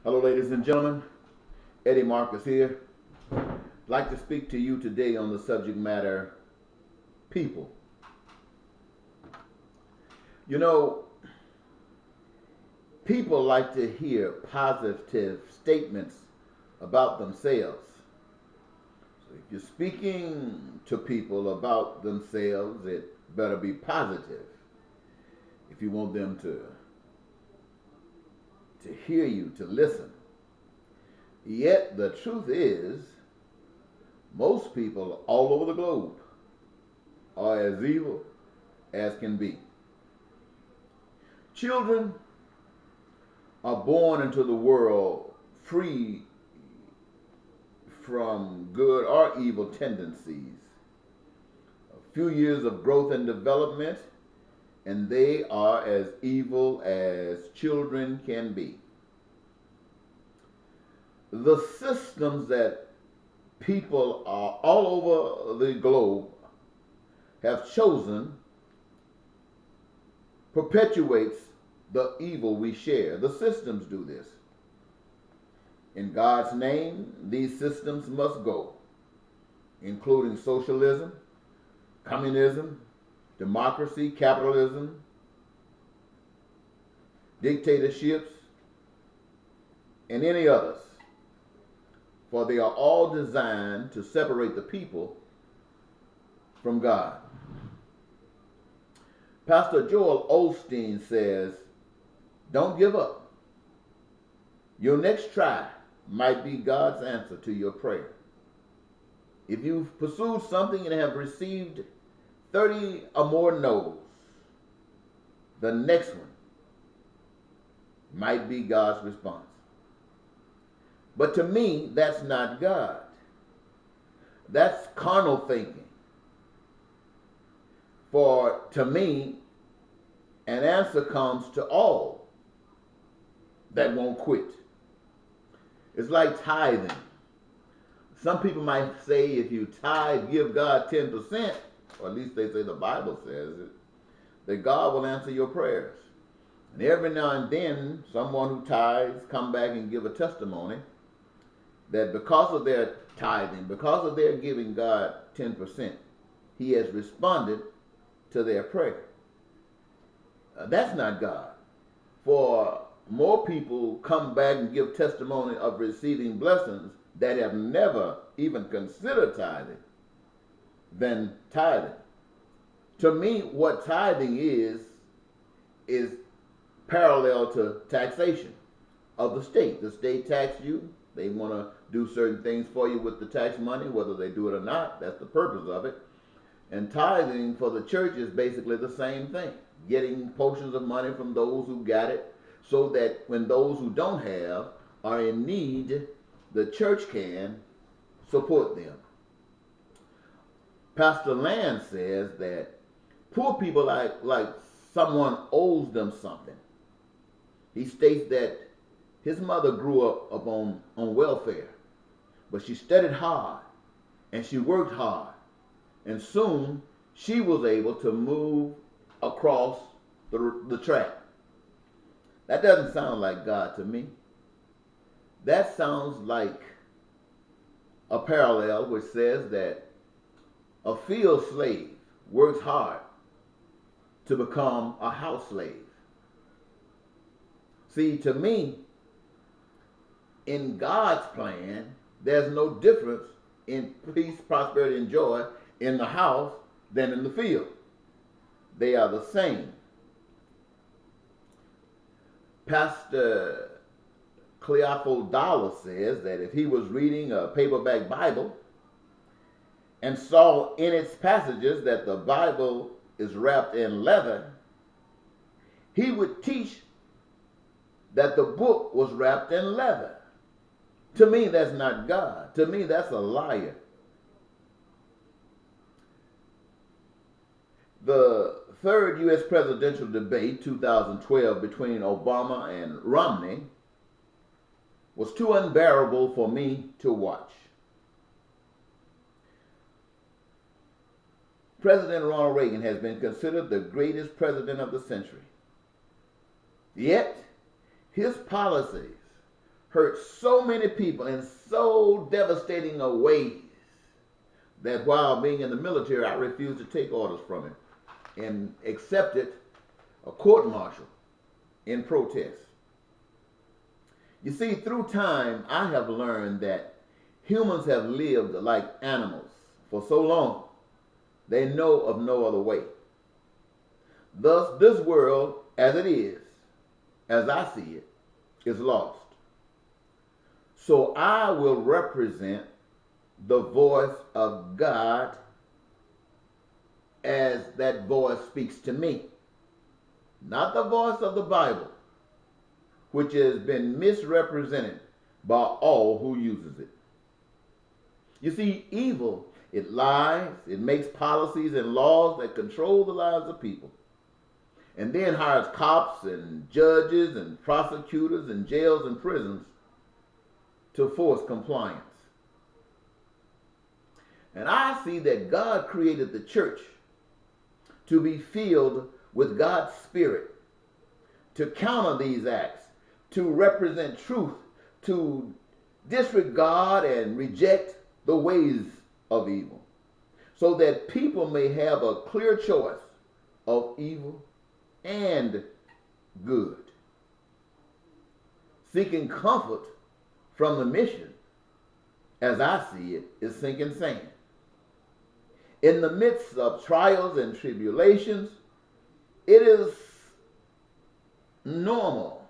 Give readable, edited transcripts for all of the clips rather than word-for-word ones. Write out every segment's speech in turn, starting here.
Hello, ladies and gentlemen. Eddie Marcus here. I'd like to speak to you today on the subject matter people. You know, people like to hear positive statements about themselves. So if you're speaking to people about themselves, it better be positive if you want them to hear you, to listen. Yet the truth is, most people all over the globe are as evil as can be. Children are born into the world free from good or evil tendencies. A few years of growth and development, and they are as evil as children can be. The systems that people are all over the globe have chosen perpetuates the evil we share. The systems do this. In God's name, these systems must go, including socialism, communism, democracy, capitalism, dictatorships, and any others. For they are all designed to separate the people from God. Pastor Joel Osteen says, don't give up. Your next try might be God's answer to your prayer. If you've pursued something and have received 30 or more no's, the next one might be God's response. But to me, that's not God. That's carnal thinking. For to me, an answer comes to all that won't quit. It's like tithing. Some people might say if you tithe, give God 10%, or at least they say the Bible says it, that God will answer your prayers. And every now and then, someone who tithes come back and give a testimony that because of their tithing, because of their giving God 10%, He has responded to their prayer. That's not God. For more people come back and give testimony of receiving blessings that have never even considered tithing than tithing. To me, what tithing is parallel to taxation of the state. The state tax you. They want to do certain things for you with the tax money, whether they do it or not. That's the purpose of it. And tithing for the church is basically the same thing. Getting portions of money from those who got it so that when those who don't have are in need, the church can support them. Pastor Land says that poor people like someone owes them something. He states that his mother grew up on welfare, but she studied hard and she worked hard, and soon she was able to move across the track. That doesn't sound like God to me. That sounds like a parallel which says that a field slave works hard to become a house slave. See, to me, in God's plan, there's no difference in peace, prosperity, and joy in the house than in the field. They are the same. Pastor Cleophas Dollar says that if he was reading a paperback Bible and saw in its passages that the Bible is wrapped in leather, he would teach that the book was wrapped in leather. To me, that's not God. To me, that's a liar. The third U.S. presidential debate, 2012, between Obama and Romney was too unbearable for me to watch. President Ronald Reagan has been considered the greatest president of the century. Yet, his policies hurt so many people in so devastating a ways that while being in the military, I refused to take orders from him and accepted a court-martial in protest. You see, through time, I have learned that humans have lived like animals for so long, they know of no other way. Thus, this world, as it is, as I see it, is lost. So I will represent the voice of God as that voice speaks to me. Not the voice of the Bible, which has been misrepresented by all who uses it. You see, evil, it lies, it makes policies and laws that control the lives of people, and then hires cops and judges and prosecutors and jails and prisons to force compliance. And I see that God created the church to be filled with God's Spirit, to counter these acts, to represent truth, to disregard and reject the ways of evil, so that people may have a clear choice of evil and good. Seeking comfort from the mission, as I see it, is sinking sand. In the midst of trials and tribulations, it is normal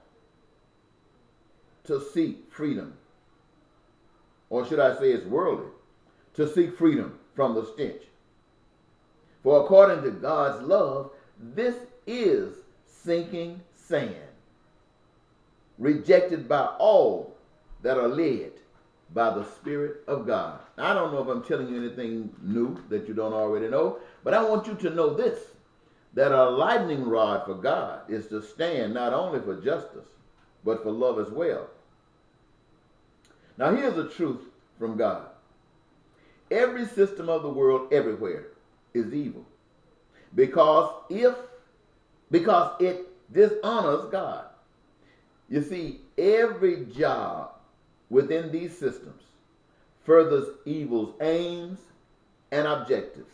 to seek freedom. Or should I say it's worldly, to seek freedom from the stench. For according to God's love, this is sinking sand, rejected by all that are led by the Spirit of God. I don't know if I'm telling you anything new that you don't already know, but I want you to know this, that a lightning rod for God is to stand not only for justice, but for love as well. Now here's the truth from God. Every system of the world everywhere is evil because it dishonors God. You see, every job within these systems furthers evil's aims and objectives.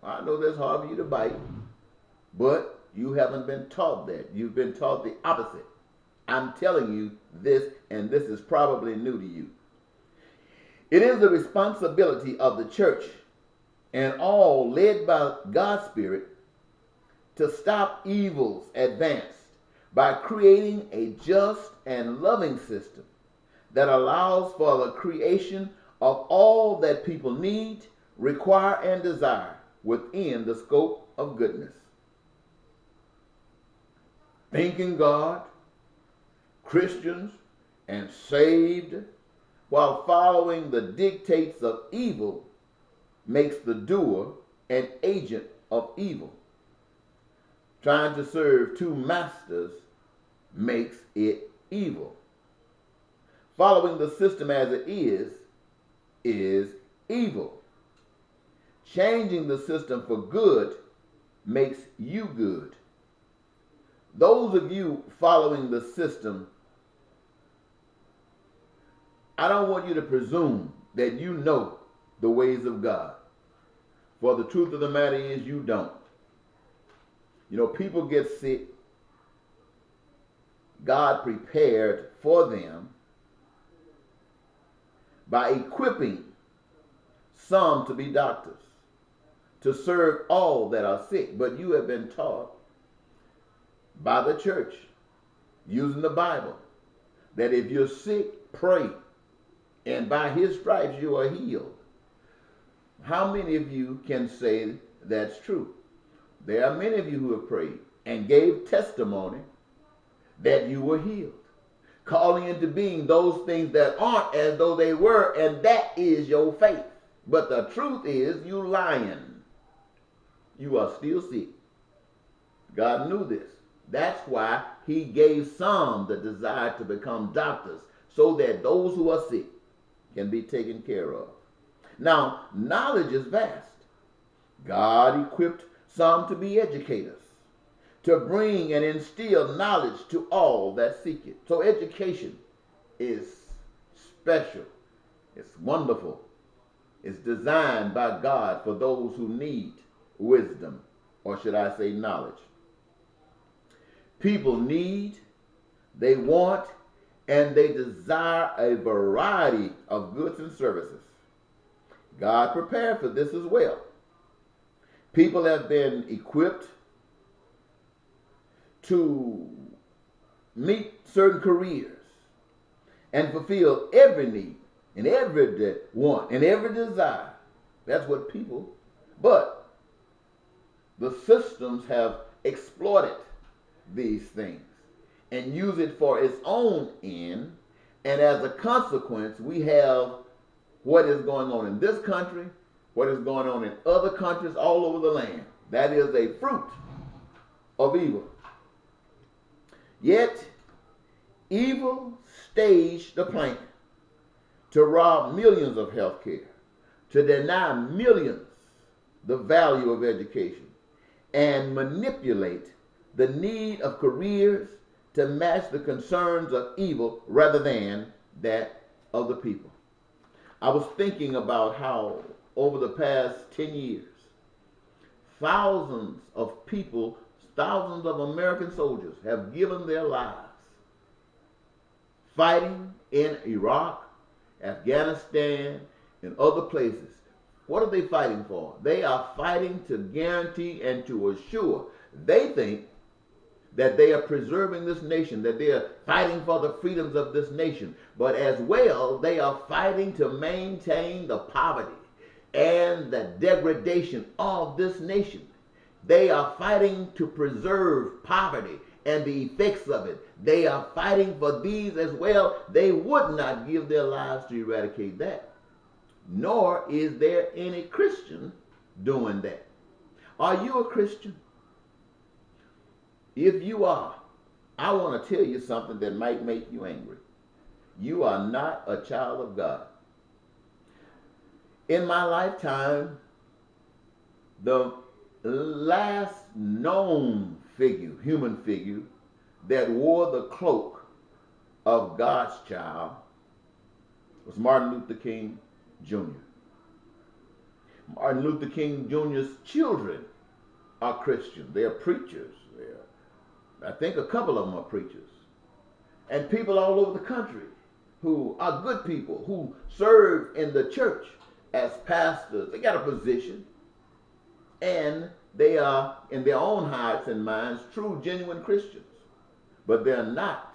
I know that's hard for you to bite, but you haven't been taught that. You've been taught the opposite. I'm telling you this, and this is probably new to you. It is the responsibility of the church and all led by God's Spirit to stop evil's advance by creating a just and loving system that allows for the creation of all that people need, require, and desire within the scope of goodness. Thanking God, Christians, and saved while following the dictates of evil makes the doer an agent of evil. Trying to serve two masters makes it evil. Following the system as it is evil. Changing the system for good makes you good. Those of you following the system, I don't want you to presume that you know the ways of God. For the truth of the matter is you don't. You know, people get sick. God prepared for them by equipping some to be doctors, to serve all that are sick. But you have been taught by the church, using the Bible, that if you're sick, pray, and by his stripes you are healed. How many of you can say that's true? There are many of you who have prayed and gave testimony that you were healed, calling into being those things that aren't as though they were, and that is your faith. But the truth is, you lying. You are still sick. God knew this. That's why he gave some the desire to become doctors, so that those who are sick can be taken care of. Now, knowledge is vast. God equipped some to be educators, to bring and instill knowledge to all that seek it. So education is special. It's wonderful. It's designed by God for those who need wisdom, or should I say knowledge. People need, they want, and they desire a variety of goods and services. God prepared for this as well. People have been equipped to meet certain careers and fulfill every need and every want and every desire. That's what people, but the systems have exploited these things and use it for its own end. And as a consequence, we have what is going on in this country, what is going on in other countries all over the land. That is a fruit of evil. Yet, evil staged the plan to rob millions of health care, to deny millions the value of education, and manipulate the need of careers to match the concerns of evil rather than that of the people. I was thinking about how over the past 10 years, thousands of people, thousands of American soldiers have given their lives fighting in Iraq, Afghanistan, and other places. What are they fighting for? They are fighting to guarantee and to assure. They think that they are preserving this nation, that they are fighting for the freedoms of this nation. But as well, they are fighting to maintain the poverty and the degradation of this nation. They are fighting to preserve poverty and the effects of it. They are fighting for these as well. They would not give their lives to eradicate that. Nor is there any Christian doing that. Are you a Christian? If you are, I want to tell you something that might make you angry. You are not a child of God. In my lifetime, the last known figure, human figure, that wore the cloak of God's child was Martin Luther King Jr. Martin Luther King Jr.'s children are Christians. They are preachers. I think a couple of them are preachers. And people all over the country who are good people, who serve in the church as pastors. They got a position. And they are, in their own hearts and minds, true, genuine Christians. But they're not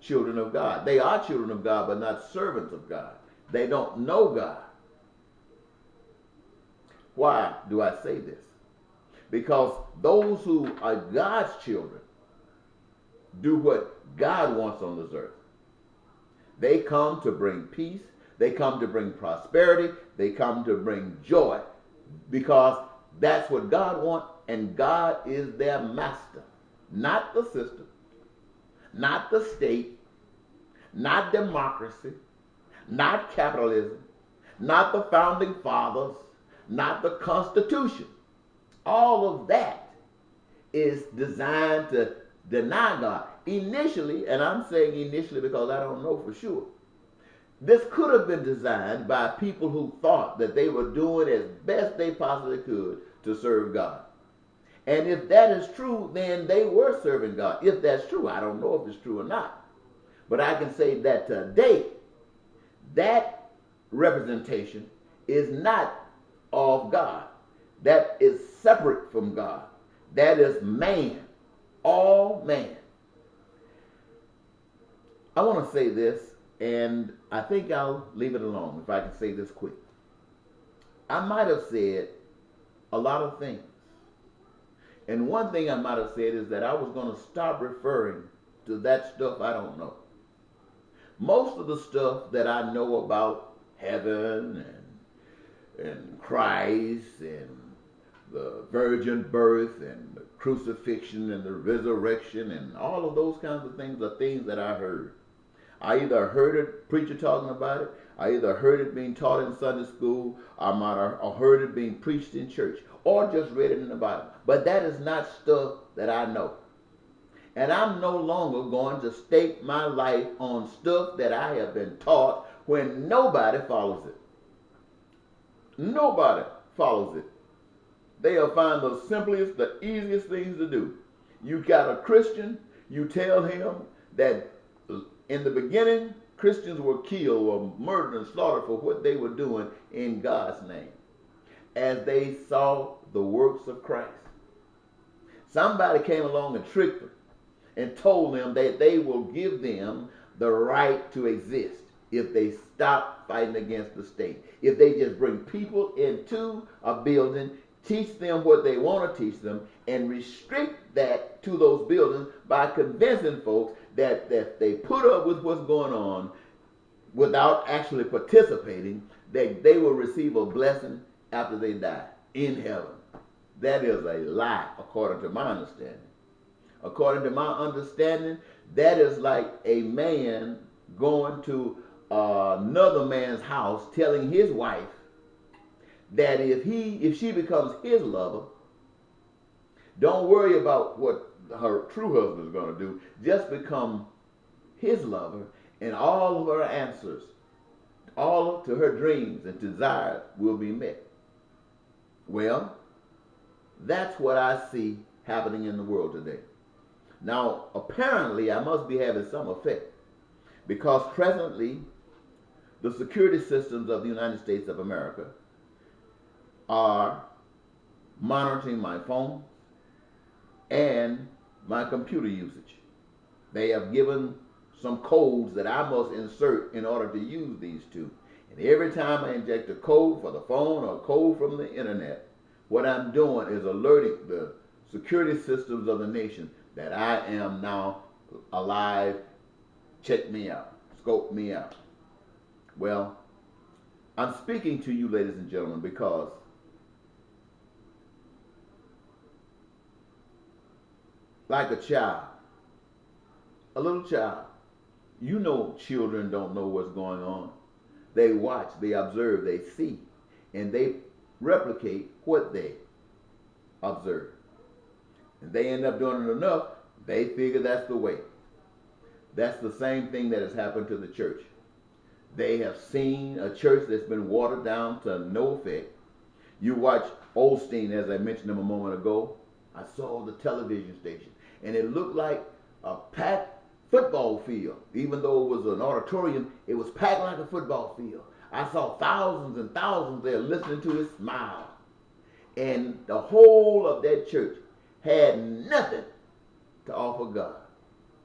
children of God. They are children of God, but not servants of God. They don't know God. Why do I say this? Because those who are God's children do what God wants on this earth. They come to bring peace. They come to bring prosperity. They come to bring joy. Because that's what God wants, and God is their master. Not the system, not the state, not democracy, not capitalism, not the founding fathers, not the Constitution. All of that is designed to deny God. Initially, and I'm saying initially because I don't know for sure, this could have been designed by people who thought that they were doing as best they possibly could to serve God. And if that is true, then they were serving God. If that's true, I don't know if it's true or not. But I can say that today, that representation is not of God. That is separate from God. That is man. All man. I want to say this, and I think I'll leave it alone if I can say this quick. I might have said a lot of things. And one thing I might have said is that I was going to stop referring to that stuff I don't know. Most of the stuff that I know about heaven and Christ and the virgin birth and the crucifixion and the resurrection and all of those kinds of things are things that I heard. I either heard a preacher talking about it, I either heard it being taught in Sunday school, I might have heard it being preached in church, or just read it in the Bible. But that is not stuff that I know. And I'm no longer going to stake my life on stuff that I have been taught when nobody follows it. Nobody follows it. They'll find the simplest, the easiest things to do. You got a Christian, you tell him that in the beginning, Christians were killed or murdered and slaughtered for what they were doing in God's name, as they saw the works of Christ. Somebody came along and tricked them and told them that they will give them the right to exist if they stop fighting against the state. If they just bring people into a building, teach them what they want to teach them, and restrict that to those buildings by convincing folks that they put up with what's going on without actually participating, that they will receive a blessing after they die in heaven. That is a lie, according to my understanding. According to my understanding, that is like a man going to another man's house telling his wife that if she becomes his lover, don't worry about what her true husband is going to do. Just become his lover, and all of her answers, all to her dreams and desires will be met. Well, that's what I see happening in the world today. Now, apparently, I must be having some effect, because presently, the security systems of the United States of America are monitoring my phone and my computer usage. They have given some codes that I must insert in order to use these two. And every time I inject a code for the phone or a code from the internet, what I'm doing is alerting the security systems of the nation that I am now alive. Check me out. Scope me out. Well, I'm speaking to you, ladies and gentlemen, because like a child, a little child, you know children don't know what's going on. They watch, they observe, they see, and they replicate what they observe. And they end up doing it enough, they figure that's the way. That's the same thing that has happened to the church. They have seen a church that's been watered down to no effect. You watch Osteen, as I mentioned him a moment ago. I saw the television station, and it looked like a packed football field. Even though it was an auditorium, it was packed like a football field. I saw thousands and thousands there listening to his smile. And the whole of that church had nothing to offer God.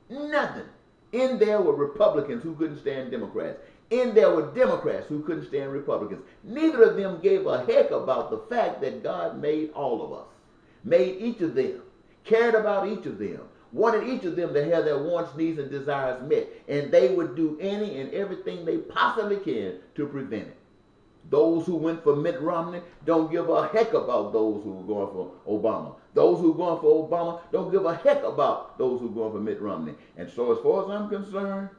Nothing. In there were Republicans who couldn't stand Democrats. In there were Democrats who couldn't stand Republicans. Neither of them gave a heck about the fact that God made all of us, made each of them, cared about each of them, wanted each of them to have their wants, needs, and desires met, and they would do any and everything they possibly can to prevent it. Those who went for Mitt Romney don't give a heck about those who are going for Obama. Those who are going for Obama don't give a heck about those who are going for Mitt Romney. And so as far as I'm concerned,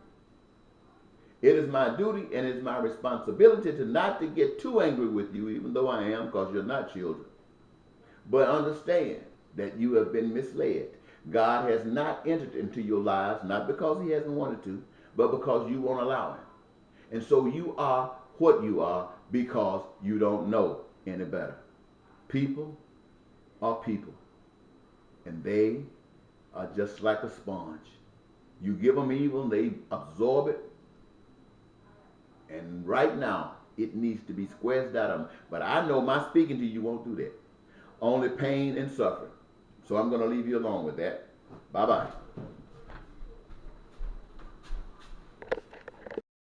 it is my duty and it's my responsibility to not to get too angry with you, even though I am, because you're not children. But understand that you have been misled. God has not entered into your lives, not because he hasn't wanted to, but because you won't allow him. And so you are what you are because you don't know any better. People are people, and they are just like a sponge. You give them evil, they absorb it, and right now it needs to be squeezed out of them. But I know my speaking to you won't do that. Only pain and suffering. So I'm going to leave you alone with that. Bye-bye.